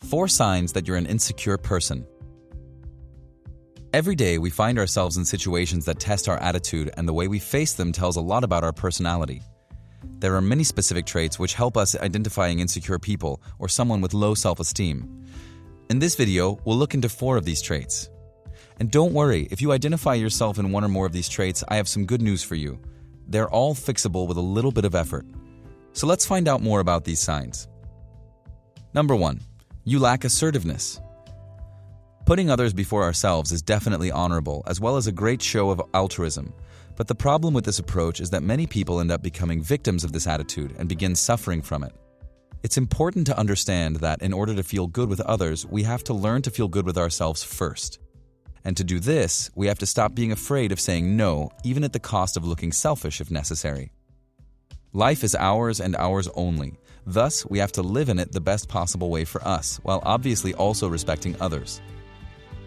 4 signs that you're an insecure person. Every day, we find ourselves in situations that test our attitude, and the way we face them tells a lot about our personality. There are many specific traits which help us identifying insecure people or someone with low self-esteem. In this video, we'll look into 4 of these traits. And don't worry, if you identify yourself in one or more of these traits, I have some good news for you. They're all fixable with a little bit of effort. So let's find out more about these signs. Number 1. You lack assertiveness. Putting others before ourselves is definitely honorable, as well as a great show of altruism. But the problem with this approach is that many people end up becoming victims of this attitude and begin suffering from it. It's important to understand that in order to feel good with others, we have to learn to feel good with ourselves first. And to do this, we have to stop being afraid of saying no, even at the cost of looking selfish if necessary. Life is ours and ours only. Thus, we have to live in it the best possible way for us, while obviously also respecting others.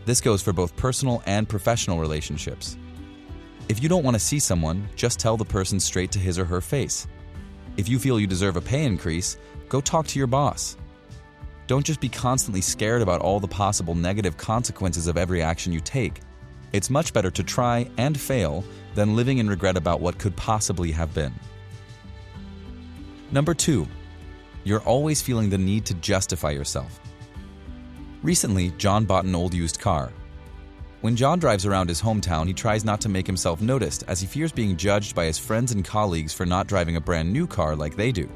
This goes for both personal and professional relationships. If you don't want to see someone, just tell the person straight to his or her face. If you feel you deserve a pay increase, go talk to your boss. Don't just be constantly scared about all the possible negative consequences of every action you take. It's much better to try and fail than living in regret about what could possibly have been. Number 2. You're always feeling the need to justify yourself. Recently, John bought an old used car. When John drives around his hometown, he tries not to make himself noticed as he fears being judged by his friends and colleagues for not driving a brand new car like they do.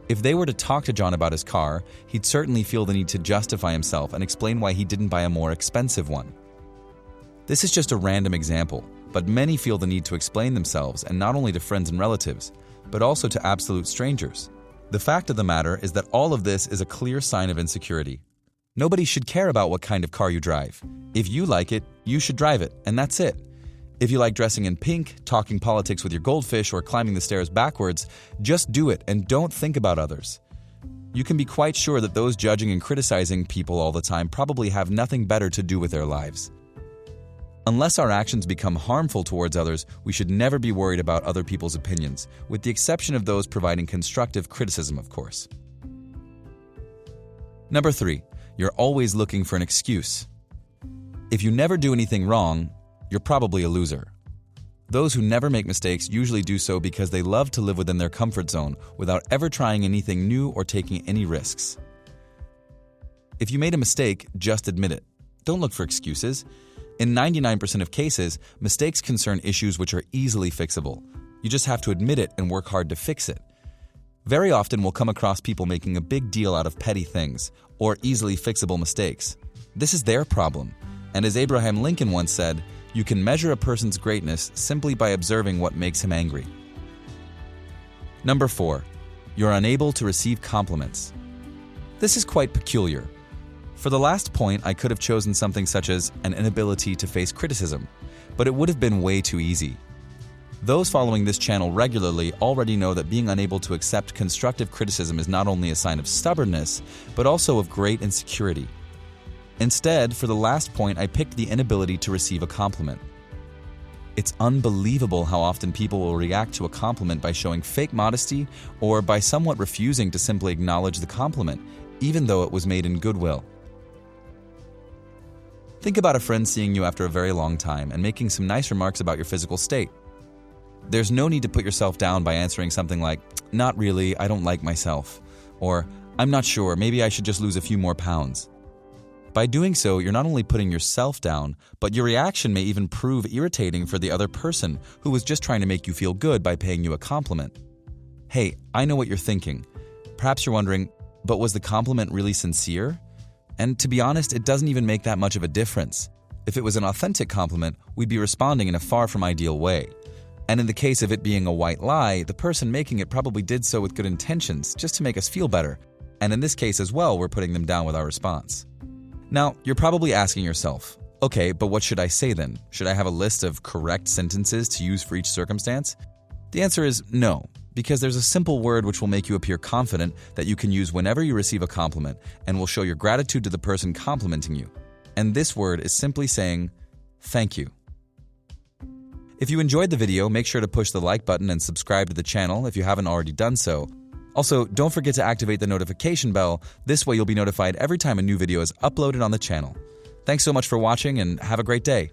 If they were to talk to John about his car, he'd certainly feel the need to justify himself and explain why he didn't buy a more expensive one. This is just a random example, but many feel the need to explain themselves, and not only to friends and relatives, but also to absolute strangers. The fact of the matter is that all of this is a clear sign of insecurity. Nobody should care about what kind of car you drive. If you like it, you should drive it, and that's it. If you like dressing in pink, talking politics with your goldfish, or climbing the stairs backwards, just do it and don't think about others. You can be quite sure that those judging and criticizing people all the time probably have nothing better to do with their lives. Unless our actions become harmful towards others, we should never be worried about other people's opinions, with the exception of those providing constructive criticism, of course. Number 3. You're always looking for an excuse. If you never do anything wrong, you're probably a loser. Those who never make mistakes usually do so because they love to live within their comfort zone without ever trying anything new or taking any risks. If you made a mistake, just admit it. Don't look for excuses. In 99% of cases, mistakes concern issues which are easily fixable. You just have to admit it and work hard to fix it. Very often we'll come across people making a big deal out of petty things or easily fixable mistakes. This is their problem. And as Abraham Lincoln once said, you can measure a person's greatness simply by observing what makes him angry. Number 4. You're unable to receive compliments. This is quite peculiar. For the last point, I could have chosen something such as an inability to face criticism, but it would have been way too easy. Those following this channel regularly already know that being unable to accept constructive criticism is not only a sign of stubbornness, but also of great insecurity. Instead, for the last point, I picked the inability to receive a compliment. It's unbelievable how often people will react to a compliment by showing fake modesty or by somewhat refusing to simply acknowledge the compliment, even though it was made in goodwill. Think about a friend seeing you after a very long time and making some nice remarks about your physical state. There's no need to put yourself down by answering something like, "Not really, I don't like myself," or "I'm not sure, maybe I should just lose a few more pounds." By doing so, you're not only putting yourself down, but your reaction may even prove irritating for the other person who was just trying to make you feel good by paying you a compliment. Hey, I know what you're thinking. Perhaps you're wondering, but was the compliment really sincere? And to be honest, it doesn't even make that much of a difference. If it was an authentic compliment, we'd be responding in a far from ideal way. And in the case of it being a white lie, the person making it probably did so with good intentions, just to make us feel better. And in this case as well, we're putting them down with our response. Now, you're probably asking yourself, okay, but what should I say then? Should I have a list of correct sentences to use for each circumstance? The answer is no, because there's a simple word which will make you appear confident that you can use whenever you receive a compliment and will show your gratitude to the person complimenting you. And this word is simply saying, thank you. If you enjoyed the video, make sure to push the like button and subscribe to the channel if you haven't already done so. Also, don't forget to activate the notification bell. This way you'll be notified every time a new video is uploaded on the channel. Thanks so much for watching and have a great day.